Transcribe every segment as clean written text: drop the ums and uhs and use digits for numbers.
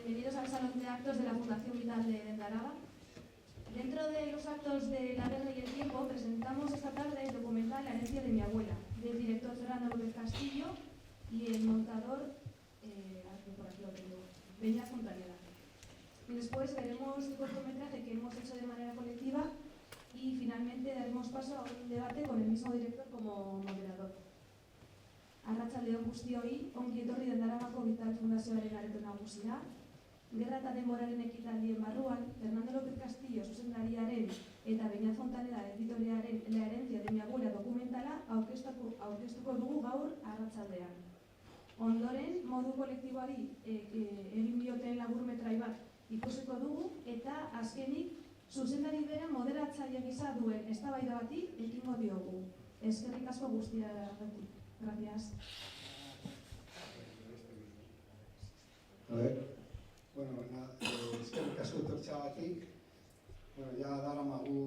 bienvenidos al Salón de Actos de la Fundación Vital de Dendaraga. Dentro de los actos de La Guerra y el Tiempo presentamos esta tarde el documental La herencia de mi abuela, del director Fernando López Castillo y el montador Beñat Fontaneda. Y después veremos el cortometraje que hemos hecho de manera colectiva y finalmente daremos paso a un debate con el mismo director como moderador. Arratsaldeon guztioi, ongi etorri Dendaragako Vital Fundazioaren areto nagusira. Gerra eta denboraren ekitaldien barruan, Fernando López Castillo zuzendariaren eta Beñat Fontaneda editorearen La herencia de mi abuela dokumentala aurkeztuko dugu gaur arratsaldean. Ondoren, modu kolektiboari egin dioten laburmetrai bat ikusiko dugu eta azkenik zuzendari bera moderatzaile gisa duen eztabaida bati ekingo diogu. Eskerrik asko guztiagatik. Gracias. Eskerrik asko etortzeagatik. Ja daramagu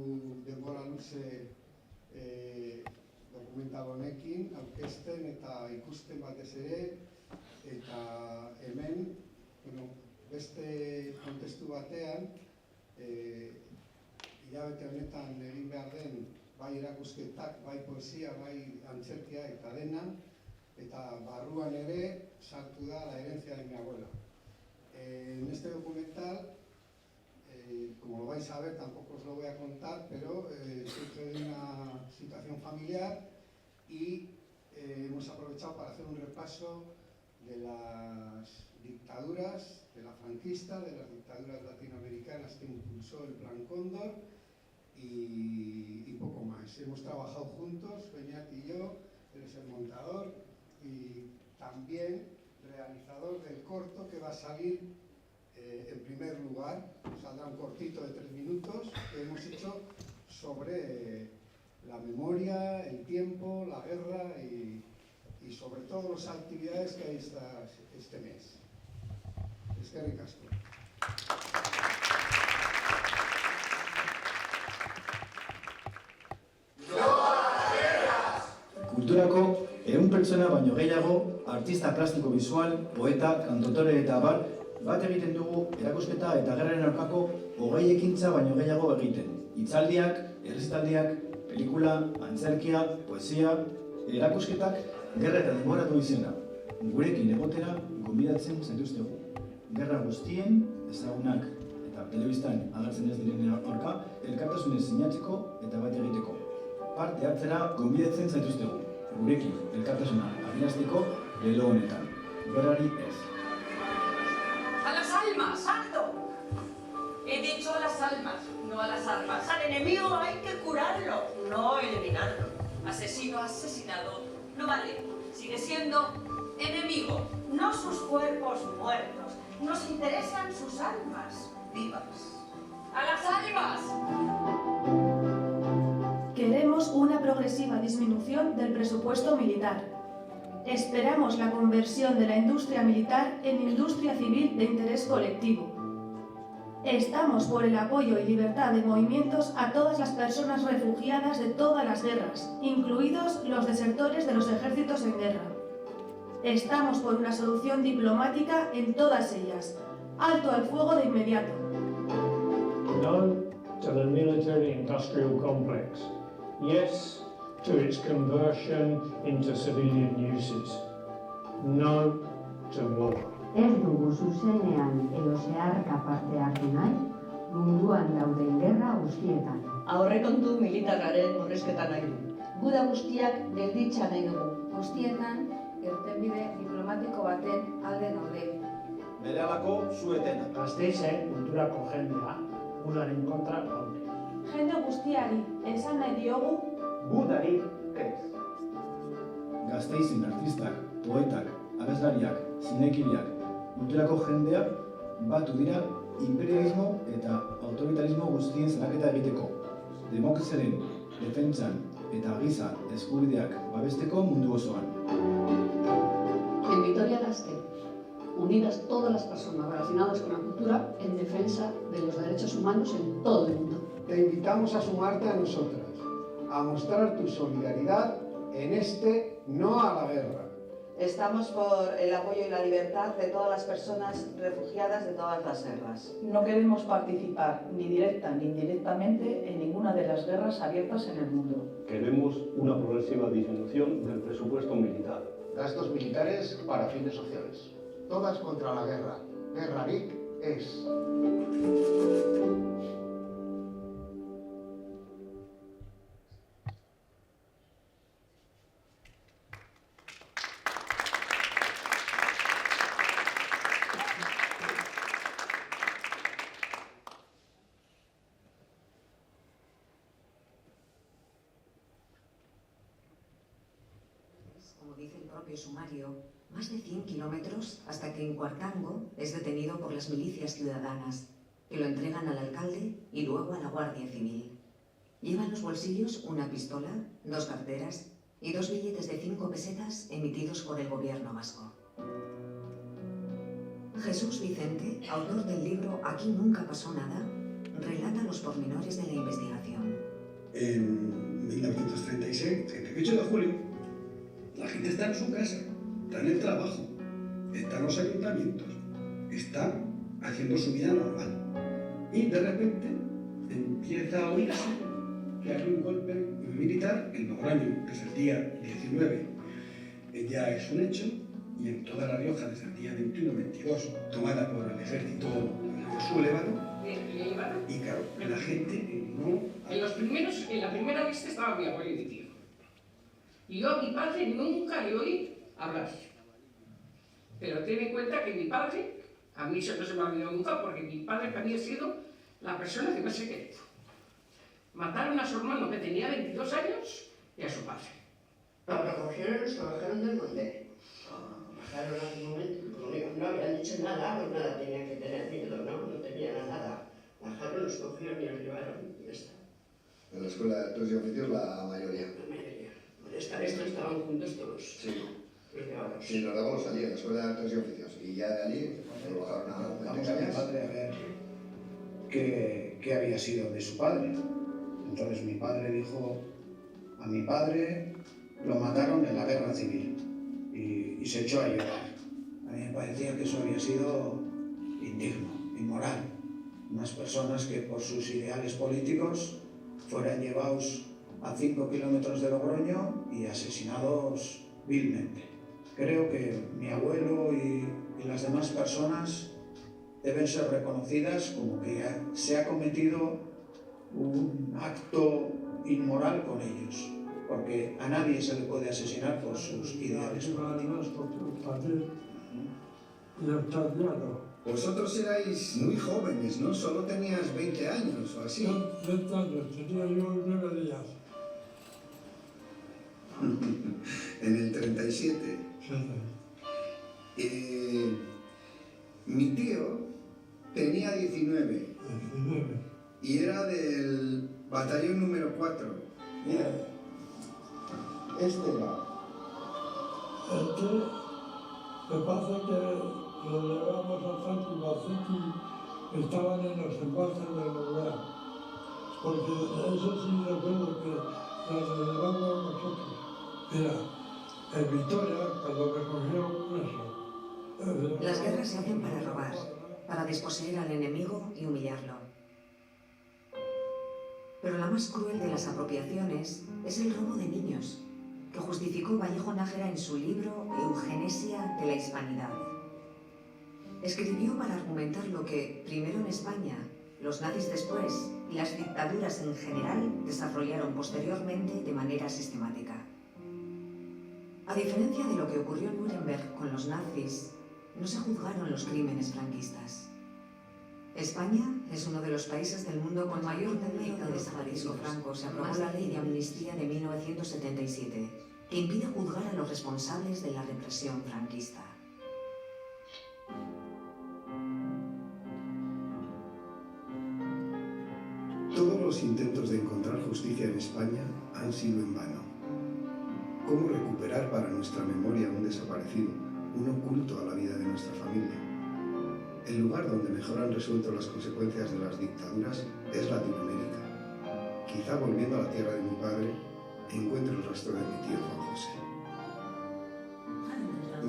denbora luze dokumental honekin aurkezten eta ikusten batez ere, eta hemen beste kontestu batean hilabete honetan egin behar den bai erakusketak, bai poesia, bai antzerkia eta dena, eta barruan ere sartu da La herencia de mi abuela. En este documental, como lo vais a ver, tampoco os lo voy a contar, pero surge de una situación familiar y hemos aprovechado para hacer un repaso de las dictaduras, de la franquista, de las dictaduras latinoamericanas que impulsó el Plan Cóndor y poco más. Hemos trabajado juntos, Beñat y yo, él es el montador y también realizador del corto que va a salir en primer lugar. Saldrá un cortito de 3 minutos que hemos hecho sobre la memoria, el tiempo, la guerra y sobre todo las actividades que hay este mes. Eskerrik asko. Kulturako 100 pertsona baino gehiago, artista plastiko bisual, poeta, kantotore eta abar, bat egiten dugu erakusketa eta gerraren aurkako 20 ekintza baino gehiago egiten. Hitzaldiak, errezitaldiak, pelikula, antzerkia, poesia, erakusketak, gerra eta denboratu izena. Gurekin egotera gonbidatzen zaituztegu. Gerra guztien, ezagunak eta telebistan agertzen ez diren aurka, elkartasunez sinatzeko eta bat egiteko. Parte hartzera gonbidatzen zaituztegu. Gurekin elkartasuna adierazteko lelo honetan. Gerrari ez. ¡A las almas! ¡Acto! He dicho a las almas, no a las armas. Al enemigo hay que curarlo, no eliminarlo. Asesino asesinado no vale, sigue siendo enemigo. No sus cuerpos muertos, nos interesan sus almas vivas. ¡A las almas! Queremos una progresiva disminución del presupuesto militar. Esperamos la conversión de la industria militar en industria civil de interés colectivo. Estamos por el apoyo y libertad de movimientos a todas las personas refugiadas de todas las guerras, incluidos los desertores de los ejércitos en guerra. Estamos por una solución diplomática en todas ellas. Alto al fuego de inmediato. No to the military-industrial complex. Yes to its conversion into civilian uses. No to war. Ez dugu zuzenean edo zeharka parte hartu nahi, munduan dauden gerra guztietan. Aurrekontu militarraren murrizketa nahi du. Guda guztiak gelditza nahi dugu. Guztietan, irtenbide diplomatiko baten alde gaude. Berehalako zuetena. Gasteizen kulturako jendea, udaren kontra gaude. Jende guztiari esan nahi diogu Gudari ez. Gasteizen artistak, poetak, abeslariak, zinegileak, kulturako jendeak batu dira imperialismo eta autoritarismo guztien salaketa egiteko, demokraziaren defentsan eta giza eskubideak babesteko mundu osoan. En Vitoria-Gasteiz, unidas todas las personas relacionadas con la cultura en defensa de los derechos humanos en todo el mundo. Te invitamos a sumarte a nosotras, a mostrar tu solidaridad en este no a la guerra. Estamos por el apoyo y la libertad de todas las personas refugiadas de todas las guerras. No queremos participar ni directa ni indirectamente en ninguna de las guerras abiertas en el mundo. Queremos una progresiva disminución del presupuesto militar. Gastos militares para fines sociales. Todas contra la guerra. Guerrarik es. Como dice el propio sumario, más de 100 kilómetros hasta que en Cuartango es detenido por las milicias ciudadanas, que lo entregan al alcalde y luego a la Guardia Civil. Lleva en los bolsillos una pistola, 2 carteras y 2 billetes de 5 pesetas emitidos por el gobierno vasco. Jesús Vicente, autor del libro Aquí nunca pasó nada, relata los pormenores de la investigación. En 1936, el 28 de julio, la gente está en su casa, está en el trabajo, está en los ayuntamientos, está haciendo su vida normal. Y de repente empieza a oírse que hay un golpe militar en Logroño, que es el día 19. Ya es un hecho, y en toda La Rioja desde el día 21-22, tomada por el ejército sublevado. Y claro, la gente no... En la primera lista estaba mi abuelo y mi tío. Y yo a mi padre nunca le oí hablar. Pero ten en cuenta que mi padre, a mí eso no se me ha olvidado nunca, porque mi padre había sido la persona que más he querido. Mataron a su hermano que tenía 22 años y a su padre. Lo bajaron del monte. Bajaron a un momento, no habían dicho nada, pues nada, tenían que tener miedo, no tenían nada. Bajaron, los cogieron y los llevaron y ya está. En la escuela de actos y oficios la mayoría. La mayoría. Estos estaban juntos todos. Sí. Sí, los de Golos allí, en la escuela de actos y oficios. Y ya de allí lo bajaron a Vamos a mi padre a ver qué había sido de su padre. Entonces mi padre dijo, a mi padre lo mataron en la guerra civil y se echó a llorar. A mí me parecía que eso había sido indigno, inmoral. Unas personas que por sus ideales políticos fueran llevados a 5 kilómetros de Logroño y asesinados vilmente. Creo que mi abuelo y las demás personas deben ser reconocidas como que se ha cometido un acto inmoral con ellos, porque a nadie se le puede asesinar por sus ideales políticos. Vosotros erais muy jóvenes, ¿no? Solo tenías 20 años o así. 20 años, tenía yo 9 días. En el 37. Mi tío tenía 19. Y era del batallón número 4. Mira, este era. Me pasa que lo llevamos al centro y al centro estaban en los embalses del lugar. Porque eso sí recuerdo que lo llevamos nosotros. Mira, en Vitoria, cuando me cogieron eso. Las guerras se hacen para robar, para desposeer al enemigo y humillarlo. Pero la más cruel de las apropiaciones es el robo de niños, que justificó Vallejo Nájera en su libro Eugenesia de la Hispanidad. Escribió para argumentar lo que, primero en España, los nazis después y las dictaduras en general desarrollaron posteriormente de manera sistemática. A diferencia de lo que ocurrió en Nuremberg con los nazis, no se juzgaron los crímenes franquistas. España es uno de los países del mundo con mayor número de desaparecidos francos. Se aprobó la ley de amnistía de 1977, que impide juzgar a los responsables de la represión franquista. Todos los intentos de encontrar justicia en España han sido en vano. ¿Cómo recuperar para nuestra memoria un desaparecido, un oculto a la vida de nuestra familia? El lugar donde mejor han resuelto las consecuencias de las dictaduras es Latinoamérica. Quizá volviendo a la tierra de mi padre, encuentre el rastro de mi tío Juan José.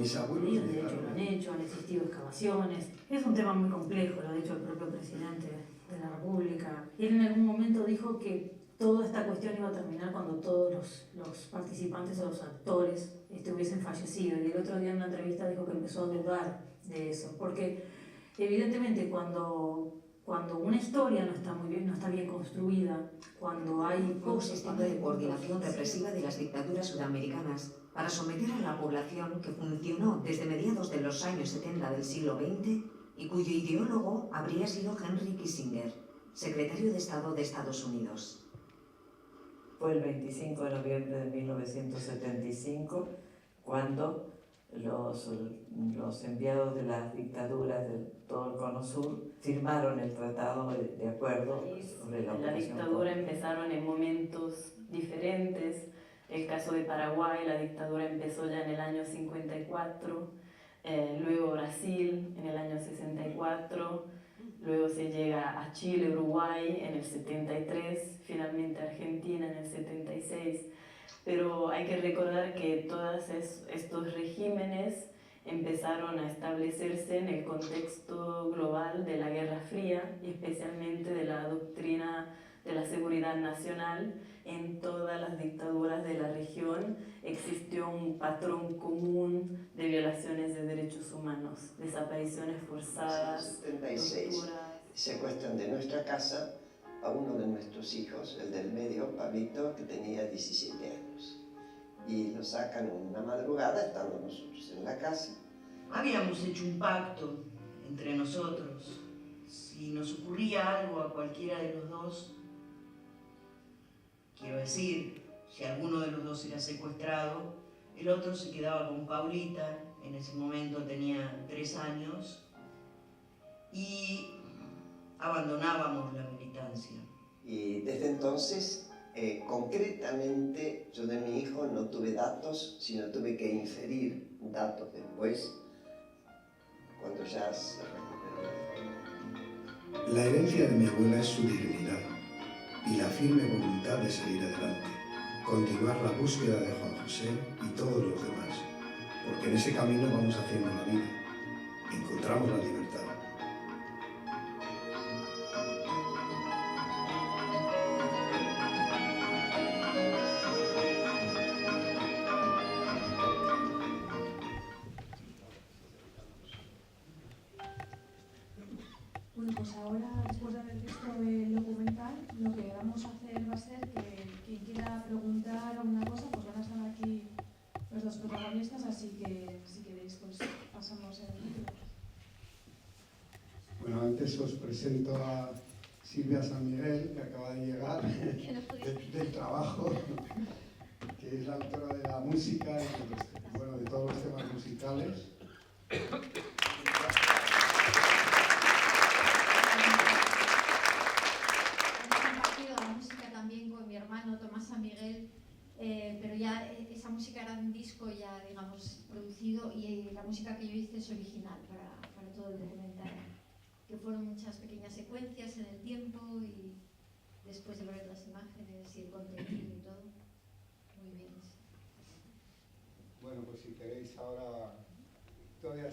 Mis abuelos de hecho lo han hecho, han existido excavaciones. Es un tema muy complejo, lo ha dicho el propio presidente de la República. Él en algún momento dijo que toda esta cuestión iba a terminar cuando todos los participantes o los actores hubiesen fallecido. Y el otro día en una entrevista dijo que empezó a dudar de eso, porque evidentemente cuando una historia no está muy bien, no está bien construida, cuando hay un sistema de coordinación represiva de las dictaduras sudamericanas para someter a la población que funcionó desde mediados de los años 70 del siglo XX y cuyo ideólogo habría sido Henry Kissinger, secretario de Estado de Estados Unidos. Fue el 25 de noviembre de 1975 cuando los enviados de las dictaduras de todo el Cono Sur firmaron el tratado de acuerdo sobre la ocupación. La dictadura empezaron en momentos diferentes. El caso de Paraguay, la dictadura empezó ya en el año 54, luego Brasil en el año 64, luego se llega a Chile, Uruguay en el 73, finalmente Argentina en el 76. Pero hay que recordar que todos estos regímenes empezaron a establecerse en el contexto global de la Guerra Fría y especialmente de la doctrina de la seguridad nacional. En todas las dictaduras de la región existió un patrón común de violaciones de derechos humanos, desapariciones forzadas, En el 76 torturas. secuestran de nuestra casa a uno de nuestros hijos, el del medio, Pablito, que tenía 17 años. Y lo sacan una madrugada, estando nosotros en la casa. Habíamos hecho un pacto entre nosotros. Si nos ocurría algo a cualquiera de los dos, quiero decir, si alguno de los dos era secuestrado, el otro se quedaba con Paulita, en ese momento tenía 3 años, y abandonábamos la militancia. Y desde entonces, concretamente, yo de mi hijo no tuve datos, sino tuve que inferir datos después, cuando ya se recuperó. La herencia de mi abuela es su dignidad y la firme voluntad de seguir adelante, continuar la búsqueda de Juan José y todos los demás, porque en ese camino vamos haciendo la vida, encontramos la libertad. Bueno, pues ahora, después de haber visto el documental, lo que vamos a hacer va a ser que quien quiera preguntar alguna cosa, pues van a estar aquí los dos protagonistas, así que si queréis, pues pasamos el micro. Bueno, antes os presento a Silvia San Miguel, que acaba de llegar del trabajo, que es la autora de la música y bueno, de todos los temas musicales. Con mi hermano Tomás San Miguel, pero ya esa música era un disco ya, digamos, producido y la música que yo hice es original para todo el documental, que fueron muchas pequeñas secuencias en el tiempo y después de ver las imágenes y el contenido y todo, muy bien. Bueno, pues si queréis ahora, Victoria,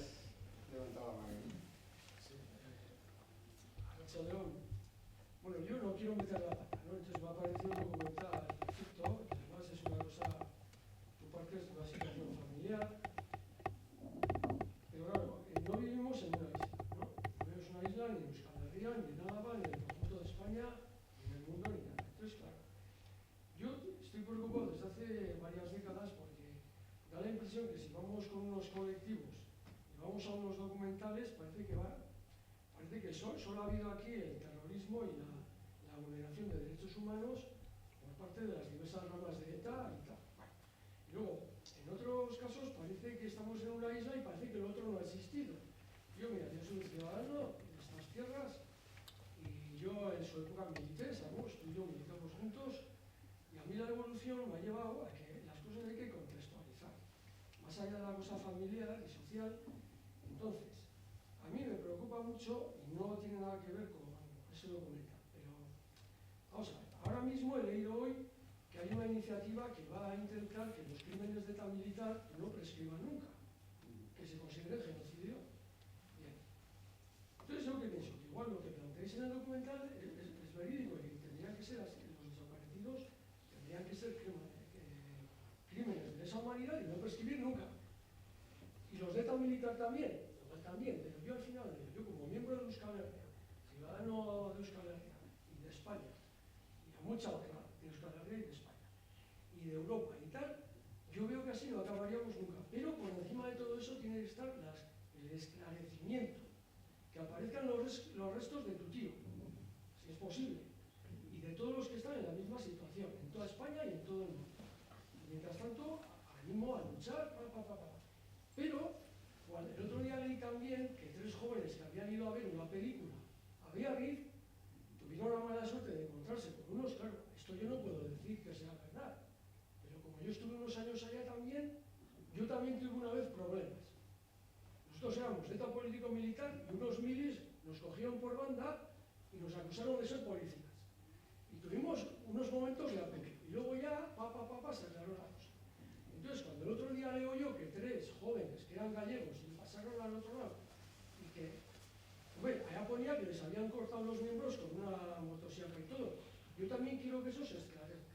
levanta la mano. Sí, bueno, yo no quiero meter la pata, ¿no? Entonces me ha parecido un documental perfecto, y además es una cosa, tú partes de una situación familiar, pero claro, no vivimos en una isla, ¿no? No es una isla ni en Euskal Herria, ni en Álava, ni en el conjunto de España, ni en el mundo, ni nada. Entonces, claro, yo estoy preocupado desde hace varias décadas porque da la impresión que si vamos con unos colectivos y vamos a unos documentales, parece que solo ha habido aquí el terrorismo y la vulneración de derechos humanos por parte de las diversas ramas de ETA y tal. Bueno, y luego, en otros casos parece que estamos en una isla y parece que el otro no ha existido. Yo, mira, yo soy ciudadano de estas tierras y yo en su época milité, ¿sabes? Tú y yo militamos juntos y a mí la evolución me ha llevado a que las cosas hay que contextualizar, más allá de la cosa familiar y social. Entonces, a mí me preocupa mucho y no tiene nada que ver con ese documental, pero vamos a ver, ahora mismo he leído hoy que hay una iniciativa que va a intentar que los crímenes de ETA militar no prescriban nunca. considere genocidio. Bien. Entonces yo que pienso, que igual lo que planteáis en el documental es verídico y tendrían que ser así, los desaparecidos tendrían que ser crímenes de lesa humanidad y no prescribir nunca. Y los de ETA militar también, pero yo al final, yo como miembro de Euskal Herria, ciudadano de Euskal Herria y de España, y a mucha otra de Euskal Herria y de España, y de Europa y tal, yo veo que así no acabaríamos nunca. Pero por encima de todo eso tiene que estar el esclarecimiento, que aparezcan los restos de tu tío, si es posible, y de todos los que están en la misma situación, en toda España y en todo el mundo. Mientras tanto, animo a luchar, Pero, cuando el otro día leí también que 3 jóvenes que habían ido a ver una película a Biarritz tuvieron la mala suerte de encontrarse con unos, claro, esto yo no puedo decir que sea verdad, pero como yo estuve unos años allá también, yo también tuve una vez problemas. Nosotros éramos ETA político-militar y unos milis nos cogieron por banda y nos acusaron de ser policías. Y tuvimos unos momentos de apego. Y luego ya, se aclaró la cosa. Entonces, cuando el otro día leo yo que 3 jóvenes que eran gallegos y pasaron al otro lado, y que, hombre, allá ponía que les habían cortado los miembros con una motosierra y todo. Yo también quiero que eso se esclarezca.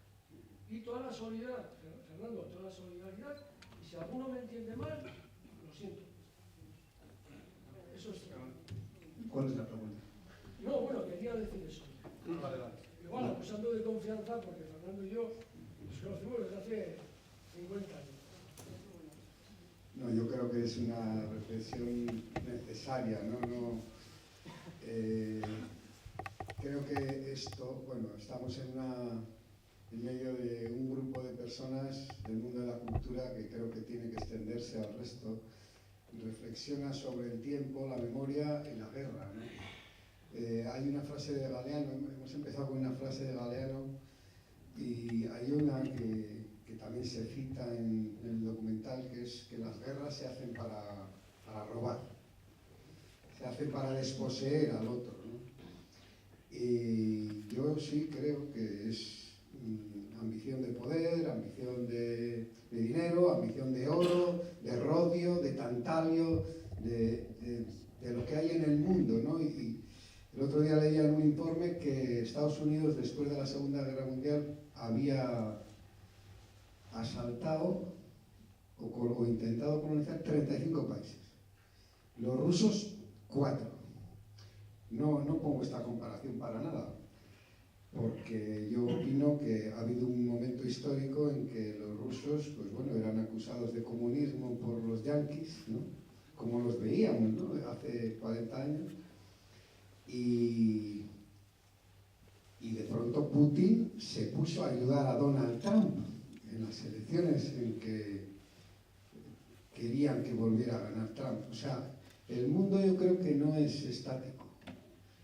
Y toda la solidaridad, Fernando, toda la solidaridad, y si alguno me entiende mal, lo siento. Eso es todo. ¿Cuál es la pregunta? No, bueno, quería decir eso. Vale. Igual, acusando de confianza, porque Fernando y yo nos conocemos desde hace 50 años. No, yo creo que es una reflexión necesaria, ¿no? Creo que esto, bueno, estamos en medio de un grupo de personas del mundo de la cultura que creo que tiene que extenderse al resto. Reflexiona sobre el tiempo, la memoria y la guerra, ¿no? Hay una frase de Galeano, hemos empezado con una frase de Galeano y hay una que también se cita en el documental, que es que las guerras se hacen para robar, se hacen para desposeer al otro, ¿no? Y yo sí creo que es ambición de poder, ambición de dinero, ambición de oro, de rodio, de tantalio, de lo que hay en el mundo, ¿no? Y el otro día leía en un informe que Estados Unidos, después de la Segunda Guerra Mundial, había asaltado o intentado colonizar 35 países. Los rusos, 4. No pongo esta comparación para nada, porque yo opino que ha habido un momento histórico en que los rusos, pues bueno, eran acusados de comunismo por los yanquis, ¿no? Como los veíamos, ¿no? Hace 40 años. Y de pronto Putin se puso a ayudar a Donald Trump en las elecciones en que querían que volviera a ganar Trump. O sea, el mundo yo creo que no es estático.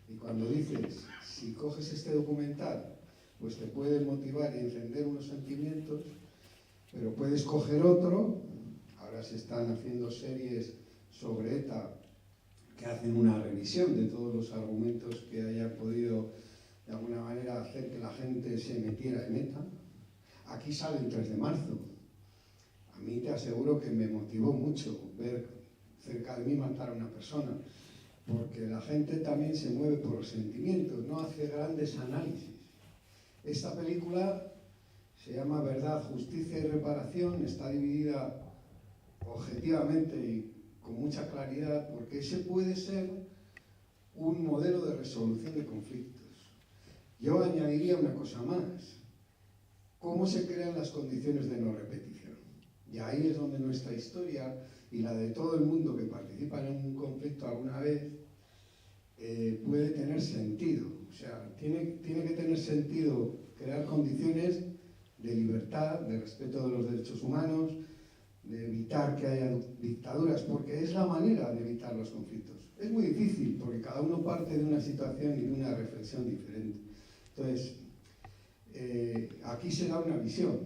Y cuando dices, si coges este documental, pues te puede motivar y encender unos sentimientos, pero puedes coger otro. Ahora se están haciendo series sobre ETA que hacen una revisión de todos los argumentos que hayan podido de alguna manera hacer que la gente se metiera en ETA. Aquí sale el 3 de marzo. A mí te aseguro que me motivó mucho ver cerca de mí matar a una persona, porque la gente también se mueve por los sentimientos, no hace grandes análisis. Esta película se llama Verdad, Justicia y Reparación, está dividida objetivamente y con mucha claridad, porque ese puede ser un modelo de resolución de conflictos. Yo añadiría una cosa más: cómo se crean las condiciones de no repetición. Y ahí es donde nuestra historia y la de todo el mundo que participa en un conflicto alguna vez puede tener sentido. O sea, tiene que tener sentido crear condiciones de libertad, de respeto de los derechos humanos, de evitar que haya dictaduras, porque es la manera de evitar los conflictos. Es muy difícil, porque cada uno parte de una situación y de una reflexión diferente. Entonces, aquí se da una visión.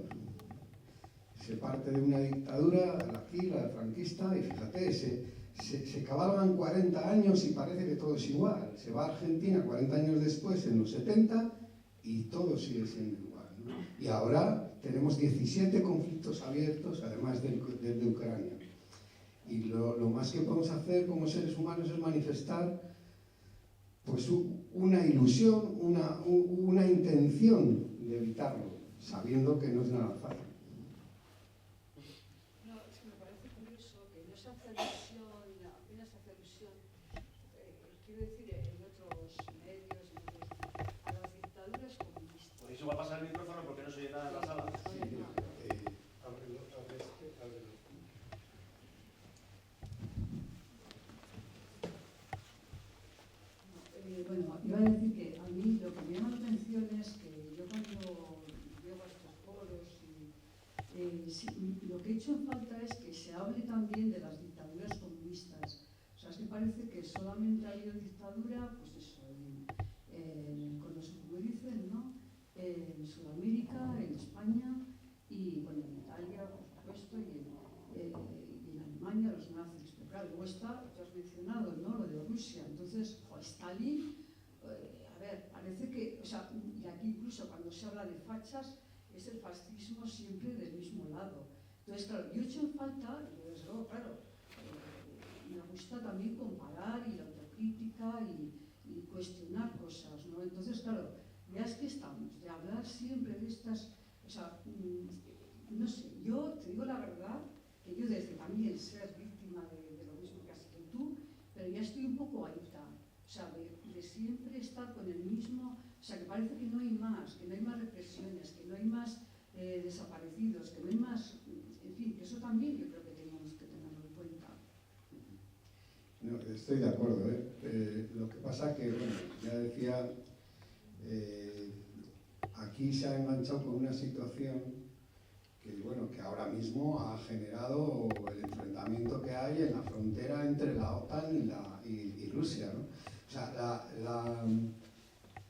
Se parte de una dictadura, aquí, la franquista, y fíjate, se cabalgan 40 años y parece que todo es igual. Se va a Argentina 40 años después, en los 70, y todo sigue siendo igual, ¿no? Y ahora tenemos 17 conflictos abiertos, además del de Ucrania. Y lo más que podemos hacer como seres humanos es manifestar pues una ilusión, una intención de evitarlo, sabiendo que no es nada fácil. No, es que me parece curioso que no se hace alusión, apenas se hace alusión, quiero decir, en otros medios, a las dictaduras comunistas. Por eso va a pasar el micrófono porque no se oye nada en la sala. Sí, bueno, iba a decir que a mí lo que me llama la atención es que yo cuando llego a estos foros, lo que he hecho en falta es que se hable también de las dictaduras comunistas. O sea, es que parece que solamente ha habido dictadura, pues eso, con los, como dicen, ¿no? En Sudamérica, en España y, bueno, en Italia, por supuesto, y en Alemania, los nazis. Pero claro, luego está, tú has mencionado, ¿no? Lo de Rusia. Entonces, Stalin, a ver, parece que, o sea, y aquí incluso cuando se habla de fachas, es el fascismo siempre del mismo lado. Entonces, claro, yo he hecho en falta, y desde luego, claro, me gusta también comparar y la autocrítica y cuestionar cosas, ¿no? Entonces, claro, ya es que estamos, de hablar siempre de estas, o sea, no sé, yo te digo la verdad, que yo desde también ser víctima de lo mismo que has hecho tú, pero ya estoy un poco ahita, o sea, de siempre estar con el mismo, o sea, que parece que no hay más represiones, que no hay más desaparecidos, que no hay más, en fin, que eso también yo creo que tenemos que tenerlo en cuenta. No, estoy de acuerdo, lo que pasa que, bueno, ya decía, aquí se ha enganchado con una situación que, bueno, que ahora mismo ha generado el enfrentamiento que hay en la frontera entre la OTAN y Rusia, ¿no? O sea,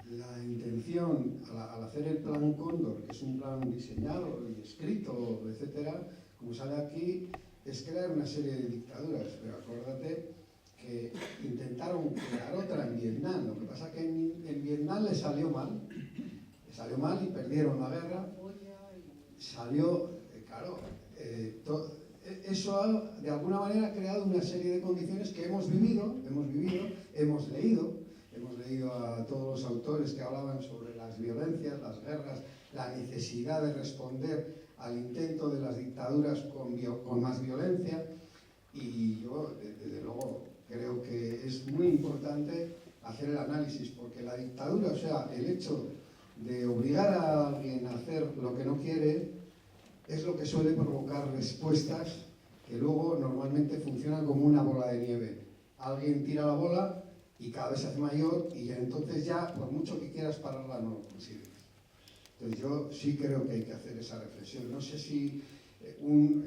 la intención al hacer el plan Cóndor, que es un plan diseñado y escrito, etcétera, como sale aquí, es crear una serie de dictaduras, pero acuérdate que intentaron crear otra en Vietnam, lo que pasa que en Vietnam les salió mal y perdieron la guerra, salió, claro, eso ha, de alguna manera, ha creado una serie de condiciones que hemos vivido, hemos leído a todos los autores que hablaban sobre las violencias, las guerras, la necesidad de responder al intento de las dictaduras con más violencia, y yo, desde luego, creo que es muy importante hacer el análisis, porque la dictadura, o sea, el hecho de obligar a alguien a hacer lo que no quiere, es lo que suele provocar respuestas que luego normalmente funcionan como una bola de nieve. Alguien tira la bola y cada vez se hace mayor y entonces ya, por mucho que quieras pararla, no lo consigues. Entonces yo sí creo que hay que hacer esa reflexión. No sé si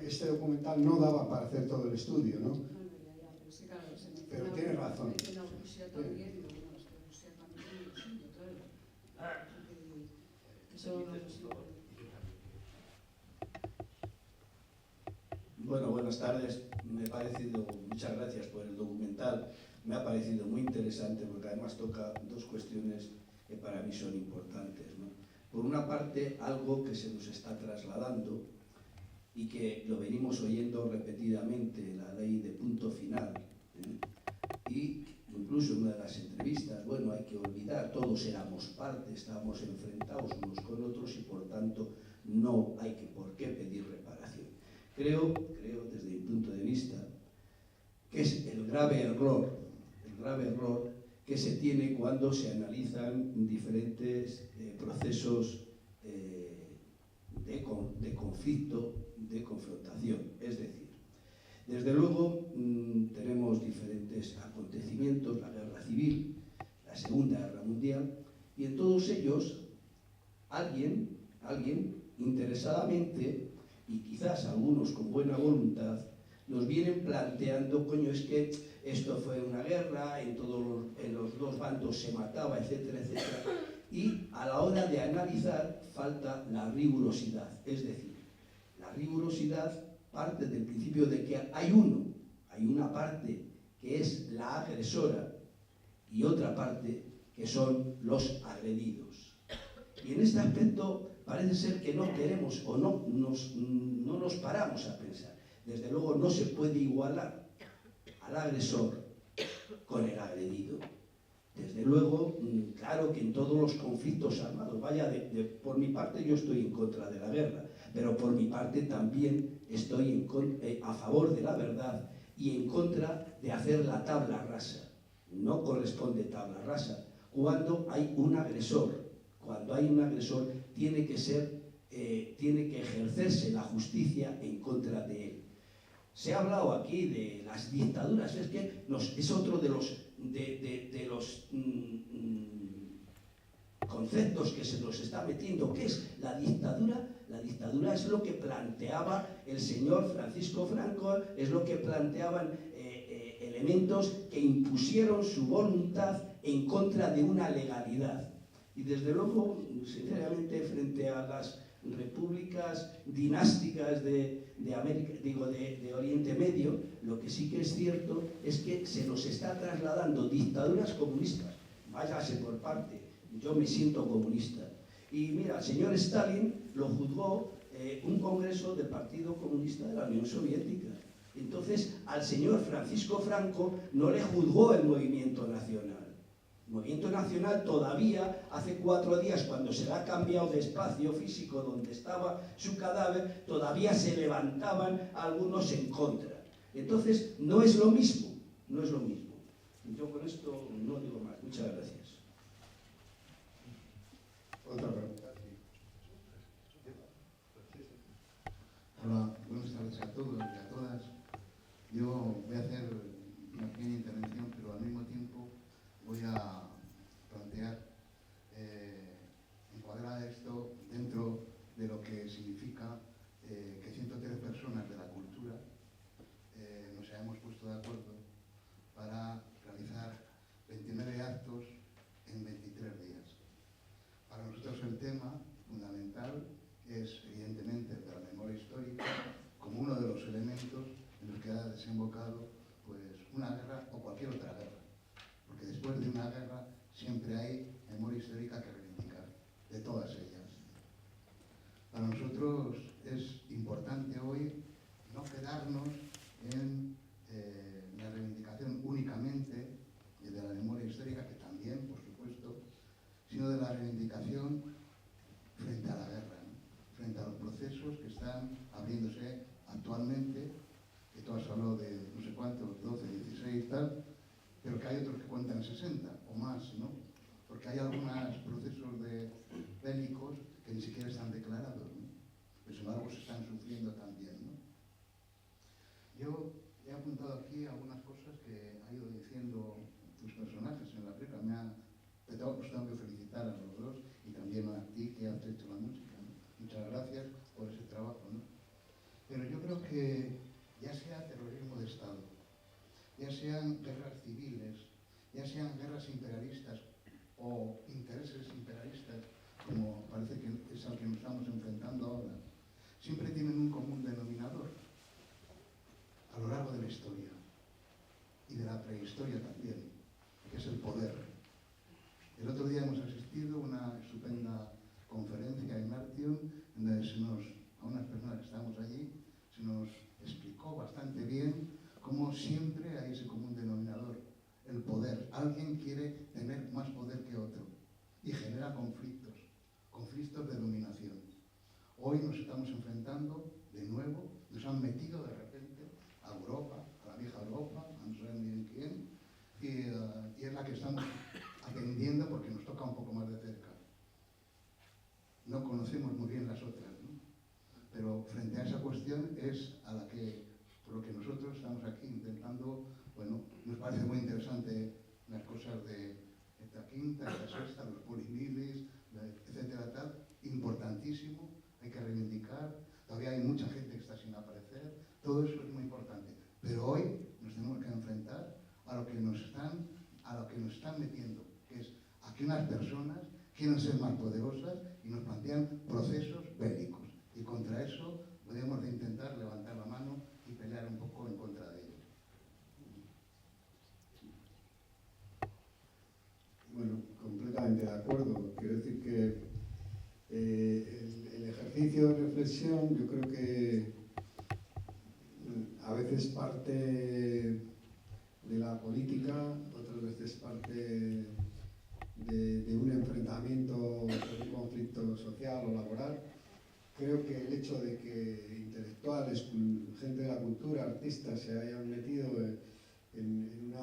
este documental no daba para hacer todo el estudio, ¿no? Pero tienes razón. Bueno, buenas tardes. Muchas gracias por el documental. Me ha parecido muy interesante porque además toca dos cuestiones que para mí son importantes, ¿no? Por una parte, algo que se nos está trasladando y que lo venimos oyendo repetidamente, la ley de punto final, y incluso en una de las entrevistas, bueno, hay que olvidar, todos éramos parte, estábamos enfrentados unos con otros y por tanto no hay por qué pedir reparación. Creo desde mi punto de vista que es el grave error que se tiene cuando se analizan diferentes procesos de conflicto, de confrontación. Es decir, desde luego tenemos diferentes acontecimientos, la guerra civil, la Segunda Guerra Mundial, y en todos ellos alguien interesadamente, y quizás algunos con buena voluntad, nos vienen planteando, coño, es que esto fue una guerra, en los dos bandos se mataba, etcétera, etcétera, y a la hora de analizar falta la rigurosidad. Es decir, la rigurosidad parte del principio de que hay una parte que es la agresora y otra parte que son los agredidos. Y en este aspecto parece ser que no queremos o no nos paramos a pensar. Desde luego no se puede igualar al agresor con el agredido. Desde luego, claro que en todos los conflictos armados, vaya, por mi parte yo estoy en contra de la guerra, pero por mi parte también estoy a favor de la verdad y en contra de hacer la tabla rasa. No corresponde tabla rasa. Cuando hay un agresor, tiene que ejercerse la justicia en contra de él. Se ha hablado aquí de las dictaduras, es que es otro de los conceptos que se nos está metiendo. ¿Qué es la dictadura? La dictadura es lo que planteaba el señor Francisco Franco, es lo que planteaban elementos que impusieron su voluntad en contra de una legalidad. Y desde luego, sinceramente, frente a las repúblicas dinásticas de Oriente Medio, lo que sí que es cierto es que se nos está trasladando dictaduras comunistas. Váyase por parte, yo me siento comunista. Y mira, el señor Stalin lo juzgó un congreso del Partido Comunista de la Unión Soviética. Entonces, al señor Francisco Franco no le juzgó el movimiento nacional. El movimiento nacional todavía, hace 4 días, cuando se le ha cambiado de espacio físico donde estaba su cadáver, todavía se levantaban algunos en contra. Entonces, no es lo mismo, no es lo mismo. Yo con esto no digo más. Muchas gracias. Otra pregunta. Hola, buenas tardes a todos y a todas. Yo voy a hacer una pequeña intervención, pero al mismo tiempo voy a plantear, encuadrar esto dentro de lo que significa que 103 personas de la cultura nos hayamos puesto de acuerdo para realizar 29 actos en 23 días. Para nosotros el tema fundamental es evidentemente el de la memoria histórica como uno de los elementos en los que ha desembocado pues, una guerra o cualquier otra guerra. Porque después de una guerra siempre hay memoria histórica que reivindicar, de todas ellas. Para nosotros es importante hoy no quedarnos en la reivindicación únicamente de la memoria histórica, que también, por supuesto, sino de la reivindicación frente a la guerra, ¿no? Frente a los procesos que están abriéndose actualmente, que tú has hablado de no sé cuántos, 12, 16 y tal, pero que hay otros que cuentan 60 o más, ¿no? Porque hay algunos procesos bélicos que ni siquiera están declarados, ¿no? Pero sin embargo se están sufriendo también, ¿no? Yo he apuntado aquí algunas cosas que ha ido diciendo tus personajes en la película. Os tengo que felicitar a los dos y también a ti que has hecho la música, ¿no? Muchas gracias por ese trabajo, ¿no? Pero yo creo que ya sea terrorismo de Estado, ya sean guerras civiles, ya sean guerras imperialistas o intereses imperialistas, como parece que es al que nos estamos enfrentando ahora, siempre tienen un común denominador a lo largo de la historia y de la prehistoria también, que es el poder. El otro día hemos asistido a una estupenda conferencia en Artium, donde a unas personas que estábamos allí, se nos explicó bastante bien cómo siempre hay ese común denominador, el poder. Alguien quiere tener más poder que otro y genera conflictos de dominación. Hoy nos estamos enfrentando de nuevo, nos han metido de repente a Europa, a la vieja Europa, a no saber muy bien quién, y es la que estamos atendiendo porque nos toca un poco más de cerca. No conocemos muy bien las otras, ¿no? Pero frente a esa cuestión es a la que, por lo que nosotros estamos aquí intentando, bueno, nos parece muy interesante las cosas de esta quinta, esta sexta, los polimilis, etcétera, tal, importantísimo, hay que reivindicar, todavía hay mucha gente que está sin aparecer, todo eso es muy importante. Pero hoy nos tenemos que enfrentar a lo que nos están metiendo, que es a que unas personas quieren ser más poderosas y nos plantean procesos bélicos. Y contra eso podemos intentar levantar la mano y pelear un poco en contra de ello. Bueno, completamente de acuerdo. Quiero decir que el ejercicio de reflexión, yo creo que veces parte de la política, otras veces parte de un enfrentamiento, de un conflicto social o laboral. Creo que el hecho de que intelectuales, gente de la cultura, artistas se hayan metido en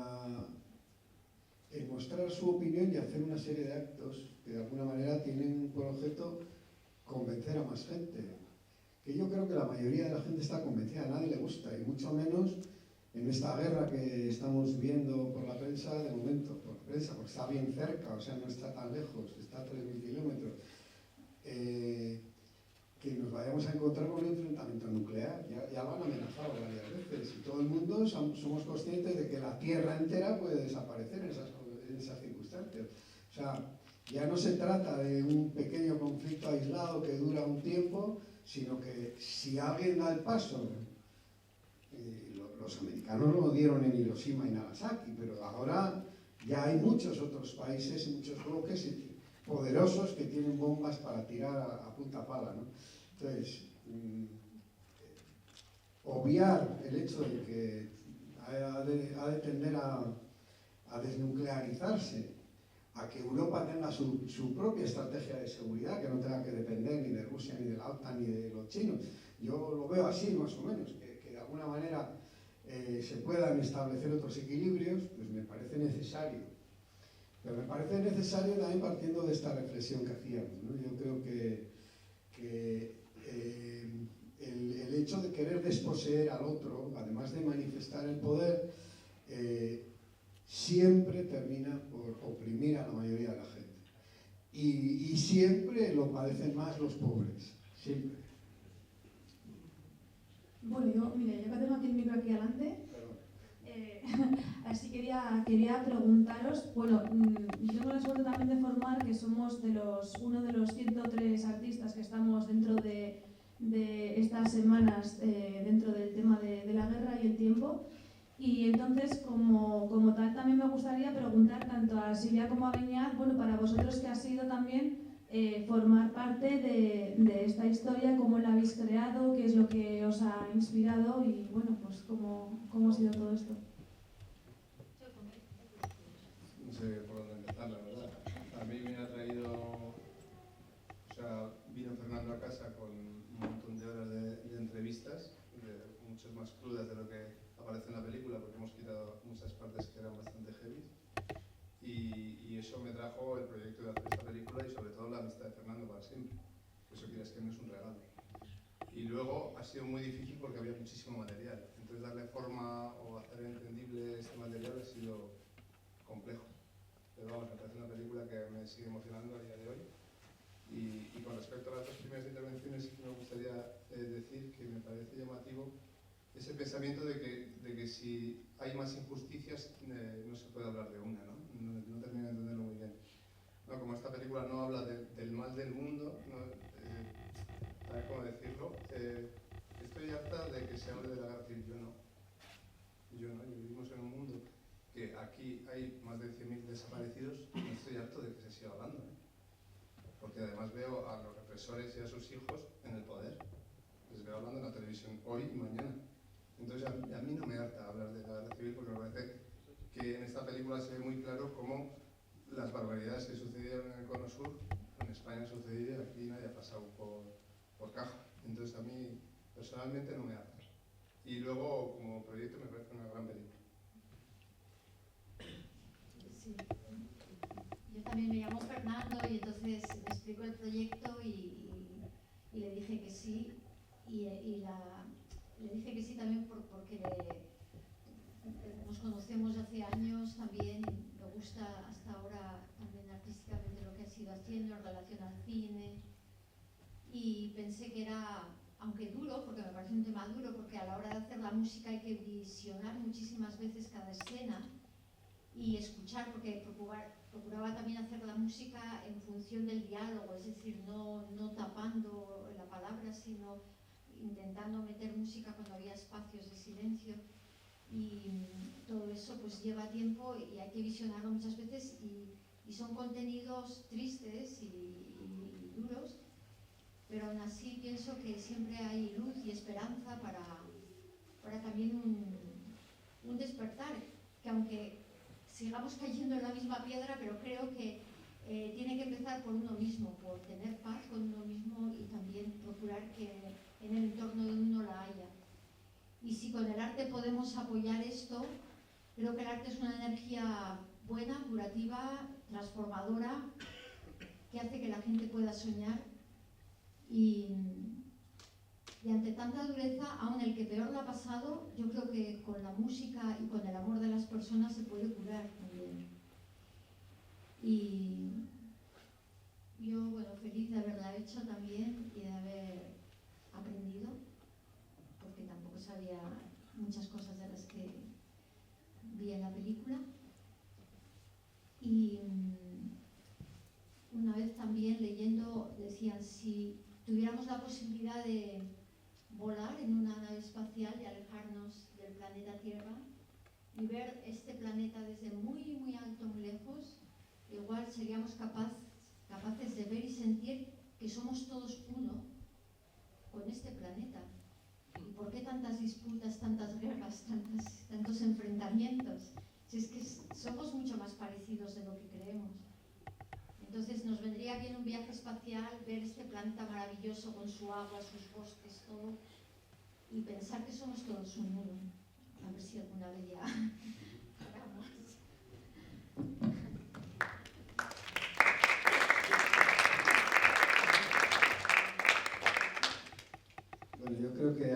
mostrar su opinión y hacer una serie de actos que de alguna manera tienen por objeto convencer a más gente. Que yo creo que la mayoría de la gente está convencida, a nadie le gusta, y mucho menos en esta guerra que estamos viendo por la prensa, de momento, por la prensa, porque está bien cerca, o sea, no está tan lejos, está a 3.000 kilómetros. Que nos vayamos a encontrar con un enfrentamiento nuclear. Ya lo han amenazado varias veces y todo el mundo somos conscientes de que la Tierra entera puede desaparecer en esas circunstancias. O sea, ya no se trata de un pequeño conflicto aislado que dura un tiempo, sino que si alguien da el paso, los americanos lo dieron en Hiroshima y Nagasaki, pero ahora ya hay muchos otros países y muchos bloques poderosos que tienen bombas para tirar a punta pala, ¿no? Entonces, obviar el hecho de que ha de tender a desnuclearizarse, a que Europa tenga su propia estrategia de seguridad, que no tenga que depender ni de Rusia, ni de la OTAN, ni de los chinos. Yo lo veo así, más o menos, que de alguna manera se puedan establecer otros equilibrios, pues me parece necesario. Pero me parece necesario también partiendo de esta reflexión que hacíamos, ¿no? Yo creo que el hecho de querer desposeer al otro, además de manifestar el poder, siempre termina por oprimir a la mayoría de la gente. Y siempre lo padecen más los pobres, siempre. Bueno, yo que tengo aquí el micro aquí adelante, así quería preguntaros, bueno, yo tengo la suerte también de formar que somos uno de los 103 artistas que estamos dentro de estas semanas dentro del tema de la guerra y el tiempo, y entonces como tal también me gustaría preguntar tanto a Silvia como a Beñat, bueno, para vosotros que ha sido también formar parte de esta historia, cómo la habéis creado, qué es lo que os ha inspirado y bueno, pues cómo ha sido todo esto. No sé por dónde empezar, la verdad. A mí me ha traído, o sea, vino Fernando a casa con un montón de horas de entrevistas, muchas más crudas de lo que aparece en la película, porque hemos quitado muchas partes que eran bastante heavy. Y eso me trajo el proyecto de hacer esta película y sobre todo la amistad de Fernando para siempre. Eso quieras que no es un regalo. Y luego ha sido muy difícil porque había muchísimo material. Entonces darle forma o hacer entendible este material ha sido complejo. Pero vamos, me parece una película que me sigue emocionando a día de hoy. Y con respecto a las dos primeras intervenciones, sí que me gustaría decir que me parece llamativo ese pensamiento de que si hay más injusticias no se puede hablar de una, ¿no? No termino de entenderlo muy bien. No, como esta película no habla del mal del mundo, ¿sabes cómo decirlo? Estoy harta de que se hable de la guerra civil, yo no. Vivimos en un mundo que aquí hay más de 100.000 desaparecidos y no estoy harto de que se siga hablando, ¿eh? Porque además veo a los represores y a sus hijos en el poder. Les veo hablando en la televisión hoy y mañana. Entonces a mí no me harta hablar de la guerra civil porque me parece que en esta película se ve muy claro cómo las barbaridades que sucedieron en el Cono Sur, en España han sucedido y aquí nadie ha pasado por caja. Entonces a mí personalmente no me harta. Y luego como proyecto me parece una gran película. Sí. Yo también me llamo Fernando y entonces me explicó el proyecto y le dije que sí. Le dije que sí también porque nos conocemos hace años también, me gusta hasta ahora también artísticamente lo que ha sido haciendo en relación al cine y pensé que era, aunque duro, porque me parece un tema duro, porque a la hora de hacer la música hay que visionar muchísimas veces cada escena y escuchar, porque procuraba también hacer la música en función del diálogo, es decir, no tapando la palabra, sino intentando meter música cuando había espacios de silencio y todo eso pues lleva tiempo y hay que visionarlo muchas veces y son contenidos tristes y duros, pero aún así pienso que siempre hay luz y esperanza ahora también un despertar, que aunque sigamos cayendo en la misma piedra, pero creo que tiene que empezar por uno mismo, por tener paz con uno mismo y también procurar que en el entorno de uno la haya. Y si con el arte podemos apoyar esto, creo que el arte es una energía buena, curativa, transformadora, que hace que la gente pueda soñar y ante tanta dureza, aun el que peor la ha pasado, yo creo que con la música y con el amor de las personas se puede curar también. Y yo, bueno, feliz de haberla hecho también y de haber aprendido, porque tampoco sabía muchas cosas de las que vi en la película. Y una vez también leyendo decían, si tuviéramos la posibilidad de volar en una nave espacial y alejarnos del planeta Tierra y ver este planeta desde muy, muy alto, muy lejos, igual seríamos capaces de ver y sentir que somos todos uno con este planeta. ¿Y por qué tantas disputas, tantas guerras, tantos enfrentamientos? Si es que somos mucho más parecidos de lo que creemos. Entonces nos vendría bien un viaje espacial, ver este planeta maravilloso con su agua, sus bosques, todo, y pensar que somos todos un uno. A ver si alguna vez ya paramos. Bueno, yo creo que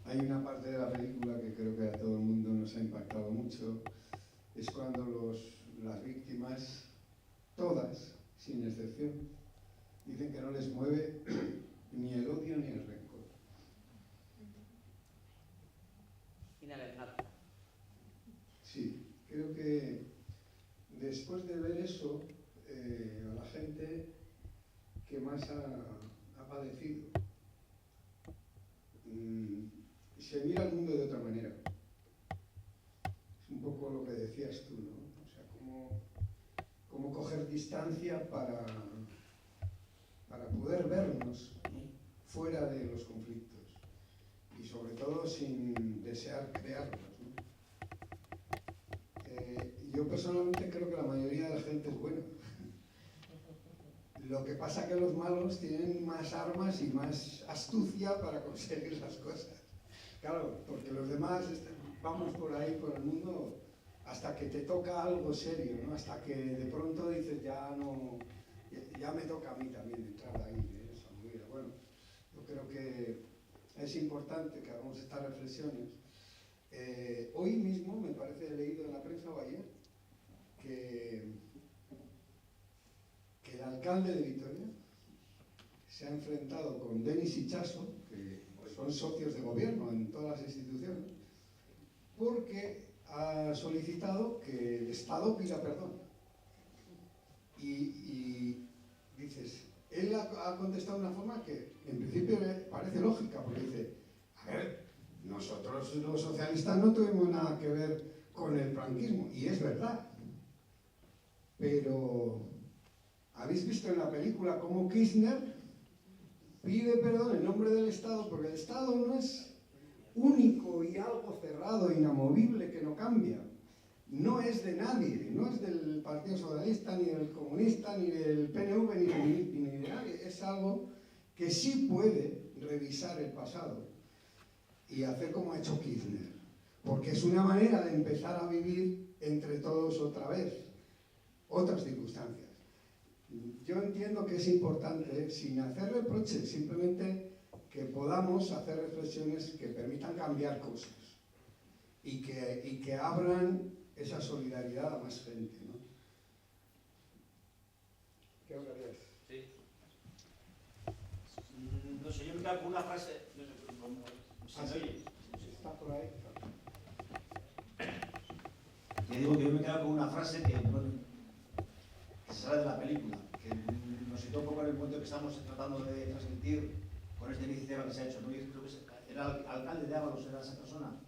hay una parte de la película que creo que a todo el mundo nos ha impactado mucho. Es cuando las víctimas, todas, sin excepción, dicen que no les mueve ni el odio ni el rencor. Sí, creo que después de ver eso, a la gente que más ha padecido, se mira el mundo de otra manera. Es un poco lo que decías tú, ¿no? O sea, cómo coger distancia para poder vernos, ¿no?, fuera de los conflictos y sobre todo sin desear crearlos, ¿no? Yo personalmente creo que la mayoría de la gente es buena. Lo que pasa es que los malos tienen más armas y más astucia para conseguir las cosas. Claro, porque los demás vamos por ahí, por el mundo, hasta que te toca algo serio, ¿no? Hasta que de pronto dices, ya me toca a mí también entrar ahí en esa movida. Bueno, yo creo que es importante que hagamos estas reflexiones. Hoy mismo, me parece, he leído en la prensa o ayer, que el alcalde de Vitoria se ha enfrentado con Denis Itxaso, que son socios de gobierno en todas las instituciones, porque ha solicitado que el Estado pida perdón. Y dices, él ha contestado de una forma que en principio me parece lógica, porque dice, a ver, nosotros los socialistas no tuvimos nada que ver con el franquismo, y es verdad, pero ¿habéis visto en la película cómo Kirchner pide perdón en nombre del Estado? Porque el Estado no es único y algo cerrado, inamovible, que no cambia. No es de nadie, no es del Partido Socialista, ni del Comunista, ni del PNV, ni de nadie. Es algo que sí puede revisar el pasado y hacer como ha hecho Kirchner. Porque es una manera de empezar a vivir entre todos otra vez, otras circunstancias. Yo entiendo que es importante, sin hacer reproches, simplemente que podamos hacer reflexiones que permitan cambiar cosas y que abran esa solidaridad a más gente, ¿no? ¿Qué hablarías? Sí. No sé, yo me quedo con una frase. No sé, sí, está por ahí. Yo digo que yo me quedo con una frase que se sale de la película, que nos citó un poco en el momento que estamos tratando de transmitir con esta iniciativa que se ha hecho. ¿No? Creo que era el alcalde de Ábalos, era esa persona.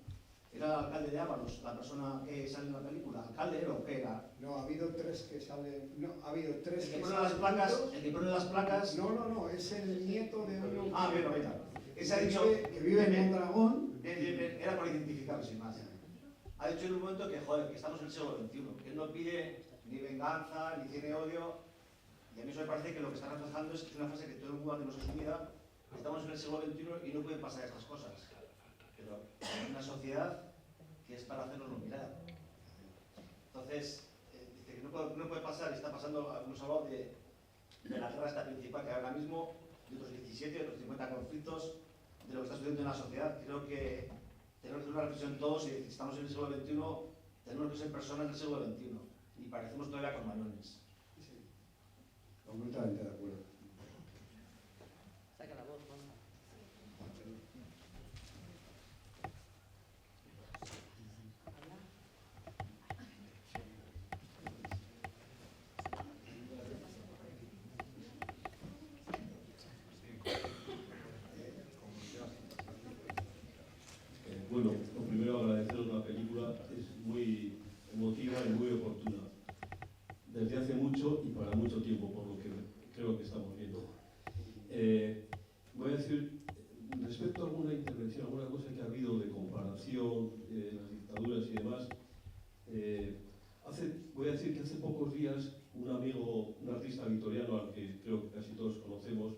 ¿Era el alcalde de Ábalos, la persona que sale en la película? ¿Alcalde era o qué era? No, ha habido tres que salen. No, ha habido tres el que pone las placas. El que pone las placas. No, es el nieto de uno. Ah, bien, ahorita. Ese ha dicho que vive en Mondragón. Era por identificarlo sin más. Ha dicho en un momento que, joder, que estamos en el siglo XXI, que él no pide ni venganza, ni tiene odio, y a mí eso me parece que lo que está reflejando es una frase que todo el mundo tenemos asumida: estamos en el siglo XXI y no pueden pasar estas cosas. Pero hay una sociedad que es para hacernos mirar. Entonces, dice que no puede pasar, y está pasando, hemos hablado de la guerra esta principal que hay ahora mismo, de otros 17, de otros 50 conflictos, de lo que está sucediendo en la sociedad. Creo que tenemos que hacer una reflexión todos, y estamos en el siglo XXI, tenemos que ser personas del siglo XXI, y parecemos todavía cromañones. Sí, completamente de acuerdo. Saca la voz, Juanma. Bueno, lo primero agradeceros la película, es muy emotiva y muy oportuna. Desde hace mucho y para mucho tiempo, por lo que creo que estamos viendo. Voy a decir, respecto a alguna intervención, alguna cosa que ha habido de comparación de las dictaduras y demás, voy a decir que hace pocos días un amigo, un artista victoriano al que creo que casi todos conocemos,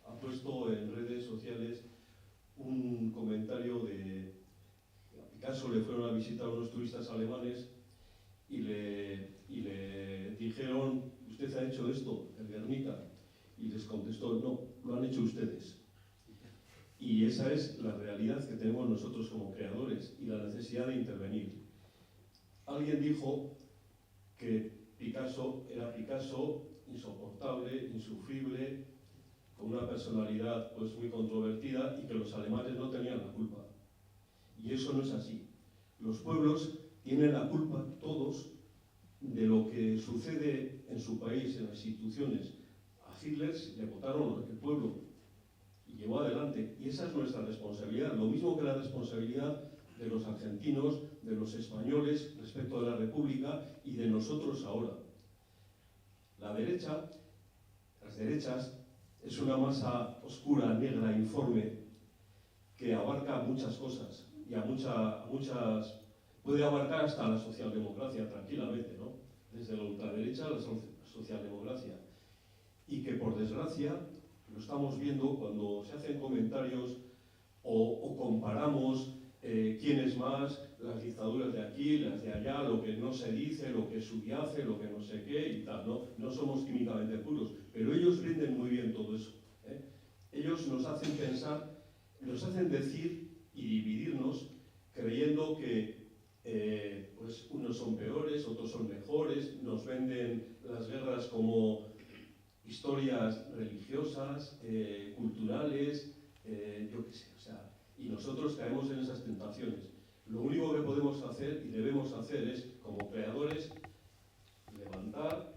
ha puesto en redes sociales un comentario de a Picasso. Le fueron a visitar unos turistas alemanes y le dijeron: ¿usted ha hecho esto, el Guernica? Y les contestó: no, lo han hecho ustedes. Y esa es la realidad que tenemos nosotros como creadores y la necesidad de intervenir. Alguien dijo que Picasso era Picasso, insoportable, insufrible, con una personalidad pues muy controvertida, y que los alemanes no tenían la culpa. Y eso no es así. Los pueblos tienen la culpa, todos, de lo que sucede en su país, en las instituciones. A Hitler le votaron el pueblo y llevó adelante. Y esa es nuestra responsabilidad, lo mismo que la responsabilidad de los argentinos, de los españoles respecto de la República y de nosotros ahora. La derecha, las derechas, es una masa oscura, negra, informe, que abarca muchas cosas y a muchas puede abarcar hasta la socialdemocracia tranquilamente, ¿no? Desde la ultraderecha a la socialdemocracia. Y que por desgracia lo estamos viendo cuando se hacen comentarios o comparamos quién es más, las dictaduras de aquí, las de allá, lo que no se dice, lo que subyace, lo que no sé qué y tal, ¿no? No somos químicamente puros, pero ellos rinden muy bien todo eso, ¿eh? Ellos nos hacen pensar, nos hacen decir y dividirnos creyendo que pues unos son peores, otros son mejores, nos venden las guerras como historias religiosas, culturales, yo qué sé, o sea, y nosotros caemos en esas tentaciones. Lo único que podemos hacer y debemos hacer es, como creadores, levantar,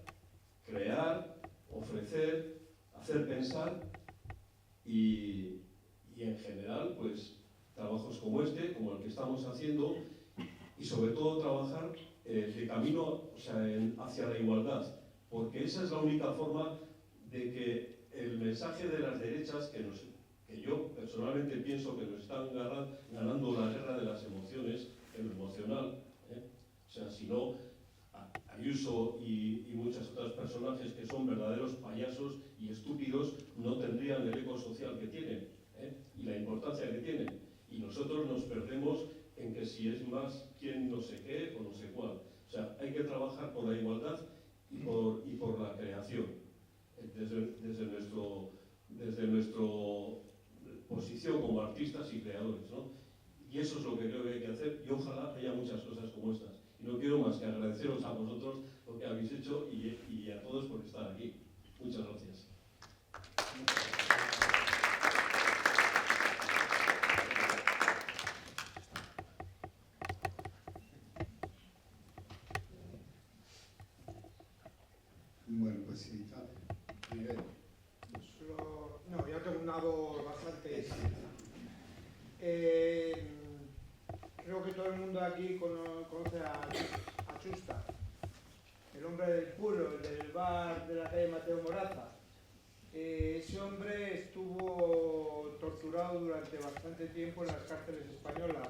crear, ofrecer, hacer pensar y en general, pues, trabajos como este, como el que estamos haciendo, y sobre todo trabajar de camino, o sea, hacia la igualdad, porque esa es la única forma de que el mensaje de las derechas, que yo personalmente pienso que nos están ganando la guerra de las emociones, en lo emocional, o sea, si no, Ayuso y muchos otros personajes que son verdaderos payasos y estúpidos no tendrían el eco social que tienen, y la importancia que tienen, y nosotros nos perdemos en que si es más quién no sé qué o no sé cuál. O sea, hay que trabajar por la igualdad y por la creación, desde nuestra posición como artistas y creadores, ¿no? Y eso es lo que creo que hay que hacer, y ojalá haya muchas cosas como estas. Y no quiero más que agradeceros a vosotros lo que habéis hecho y a todos por estar aquí. Muchas gracias. Bueno, pues sí, Miguel. No, yo tengo una voz bastante... creo que todo el mundo aquí conoce a Chusta, el hombre del puro, el del bar de la calle Mateo Moraza. Ese hombre estuvo torturado torturado durante bastante tiempo en las cárceles españolas.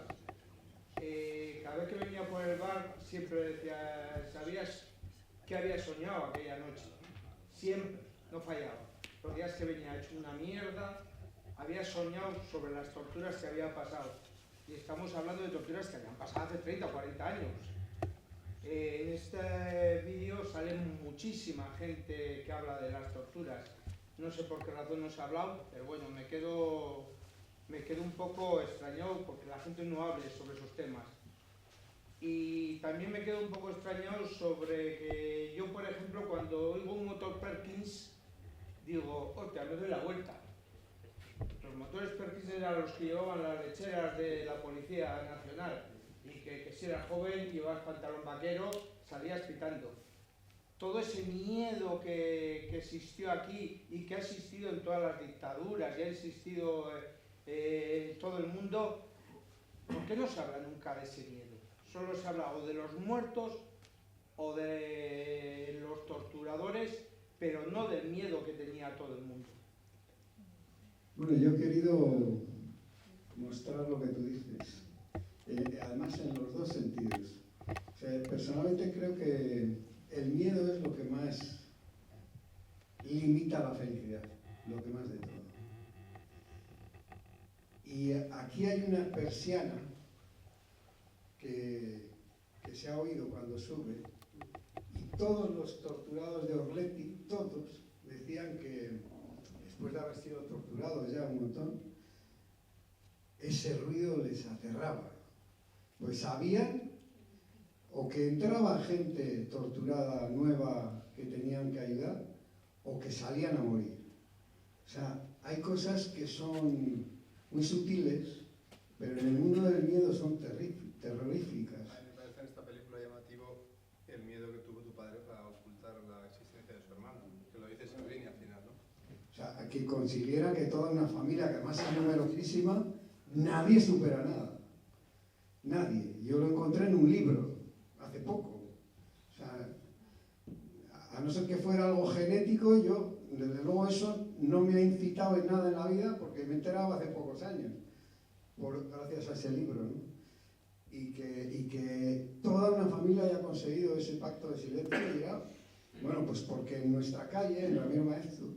Cada vez que venía por el bar siempre decía, ¿sabías qué había soñado aquella noche? Siempre, no fallaba. Los días que venía hecho una mierda, había soñado sobre las torturas que había pasado. Y estamos hablando de torturas que habían pasado hace 30 o 40 años. En este vídeo sale muchísima gente que habla de las torturas. No sé por qué razón no se ha hablado, pero bueno, me quedo un poco extrañado porque la gente no hable sobre esos temas. Y también me quedo un poco extrañado sobre que yo, por ejemplo, cuando oigo un motor Perkins, digo, hostia, me doy la vuelta. Los motores Perkins eran los que llevaban las lecheras de la Policía Nacional y que si eras joven, llevabas pantalón vaquero, salías pitando. Todo ese miedo que existió aquí y que ha existido en todas las dictaduras y ha existido en todo el mundo, ¿por qué no se habla nunca de ese miedo? Solo se habla o de los muertos o de los torturadores, pero no del miedo que tenía todo el mundo. Bueno, yo he querido mostrar lo que tú dices, además en los dos sentidos. O sea, personalmente creo que el miedo es lo que más limita la felicidad, lo que más de todo. Y aquí hay una persiana que se ha oído cuando sube, y todos los torturados de Orleti, todos, decían que después de haber sido torturados ya un montón, ese ruido les aterraba, pues sabían o que entraba gente torturada nueva que tenían que ayudar, o que salían a morir. O sea, hay cosas que son muy sutiles, pero en el mundo del miedo son terroríficas. A mí me parece en esta película llamativo el miedo que tuvo tu padre para ocultar la existencia de su hermano, que lo dice Salvini al final, ¿no? O sea, que consiguiera que toda una familia, que además es numerosísima, nadie supera nada. Nadie. Yo lo encontré en un libro, hace poco. O sea, a no ser que fuera algo genético, yo, desde luego eso no me ha incitado en nada en la vida, porque me he enterado hace pocos años, gracias a ese libro, ¿no? Y que toda una familia haya conseguido ese pacto de silencio, bueno, pues porque en nuestra calle, en Ramiro Maeztu,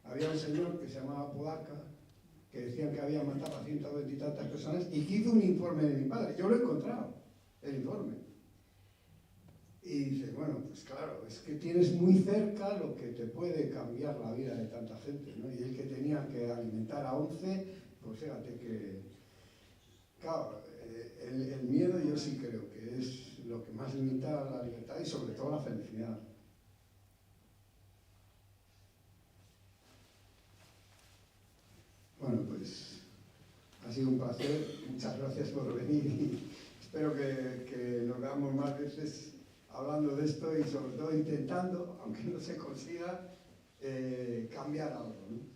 había un señor que se llamaba Podaca, que decían que había matado a 120 y tantas personas, y que hizo un informe de mi padre. Yo lo he encontrado, el informe. Y dices, bueno, pues claro, es que tienes muy cerca lo que te puede cambiar la vida de tanta gente, ¿no? Y el que tenía que alimentar a 11, pues fíjate que, claro, el miedo yo sí creo que es lo que más limita la libertad y sobre todo la felicidad. Bueno, pues ha sido un placer, muchas gracias por venir y espero que nos veamos más veces hablando de esto y sobre todo intentando, aunque no se consiga, cambiar algo, ¿no?